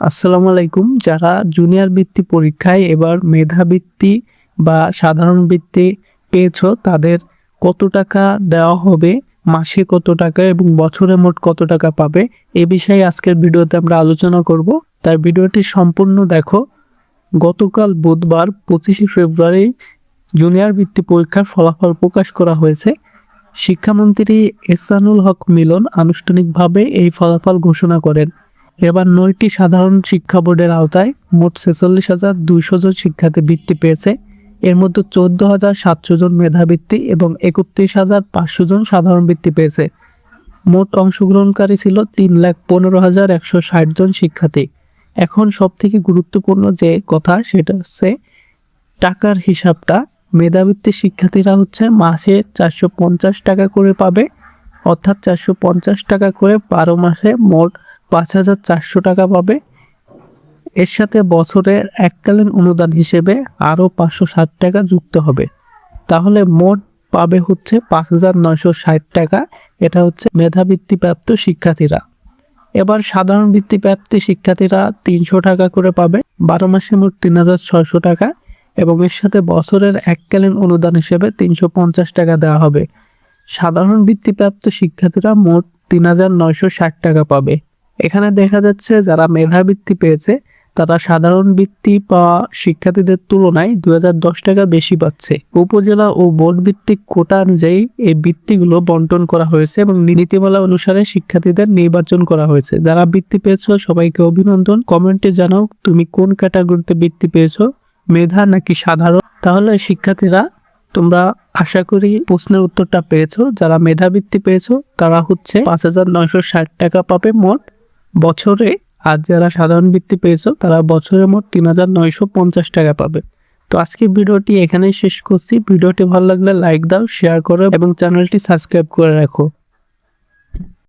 আসসালামু আলাইকুম। যারা জুনিয়র বৃত্তি পরীক্ষায় এবার মেধাবৃত্তি বা সাধারণ বৃত্তি পেয়েছো তাদের কত টাকা দেওয়া হবে, মাসে কত টাকা এবং বছরে মোট কত টাকা পাবে এ বিষয়ে আজকের ভিডিওতে আমরা আলোচনা করব। তার ভিডিওটি সম্পূর্ণ দেখো। গতকাল বুধবার 25শে ফেব্রুয়ারি জুনিয়র বৃত্তি পরীক্ষার ফলাফল প্রকাশ করা হয়েছে। শিক্ষামন্ত্রী এহসানুল হক মিলন আনুষ্ঠানিকভাবে এই ফলাফল ঘোষণা করেন। এবার 9টি সাধারণ শিক্ষা বোর্ডের আওতায় মোট 46,200 জন শিক্ষার্থী বৃত্তি পেয়েছে। এর মধ্যে 14,700 জন মেধাবৃত্তি এবং 31,500 জন সাধারণ বৃত্তি পেয়েছে। মোট অংশগ্রহণকারী ছিল 3,15,160 জন শিক্ষার্থী। এখন সবথেকে গুরুত্বপূর্ণ যে কথা সেটা হচ্ছে টাকার হিসাবটা। মেধাবৃত্তি শিক্ষার্থীরা মাসে 450 টাকা করে পাবে, অর্থাৎ 450 টাকা করে 12 মাসে মোট 5,400 টাকা পাবে। এর সাথে বছরের এককালীন অনুদান হিসেবে আরও 560 টাকা যুক্ত হবে, তাহলে মোট পাবে 5,960 টাকা। এটা মেধাবৃত্তি প্রাপ্ত শিক্ষার্থীরা। এবার সাধারণ বৃত্তি প্রাপ্তি শিক্ষার্থীরা 300 টাকা করে পাবে, 12 মাসে মোট 3,600 টাকা এবং এর সাথে বছরের এককালীন অনুদান হিসেবে 350 টাকা দেওয়া হবে। সাধারণ বৃত্তিপ্রাপ্ত শিক্ষার্থীরা মোট 3,960 টাকা পাবে। এখানে দেখা যাচ্ছে যারা মেধাবৃত্তি পেয়েছে তারা সাধারণ বৃত্তি পাওয়া শিক্ষার্থীদের তুলনায় 2,010 টাকা বেশি পাচ্ছে। উপজেলা ও বোর্ড ভিত্তিক কোটা অনুযায়ী এই বৃত্তিগুলো বন্টন করা হয়েছে এবং নীতিমালা অনুসারে শিক্ষার্থীদের নির্বাচন করা হয়েছে। যারা বৃত্তি পেয়েছো সবাইকে অভিনন্দন। কমেন্টে জানাও তুমি কোন ক্যাটাগরিতে বৃত্তি পেয়েছো, মেধা নাকি সাধারণ। তাহলে শিক্ষার্থীরা তোমরা আশা করি প্রশ্নের উত্তরটা পেয়েছো। যারা মেধাবৃত্তি পেয়েছো তারা 5,960 টাকা পাবে মোট বছরে, আর যারা সাধারণ বৃত্তি পেয়েছো তারা বছরে মোট 3,950 টাকা পাবে। তো আজকের ভিডিওটি এখানেই শেষ করছি। ভিডিওটি ভালো লাগলে লাইক দাও, শেয়ার করো এবং চ্যানেলটি সাবস্ক্রাইব করে রাখো।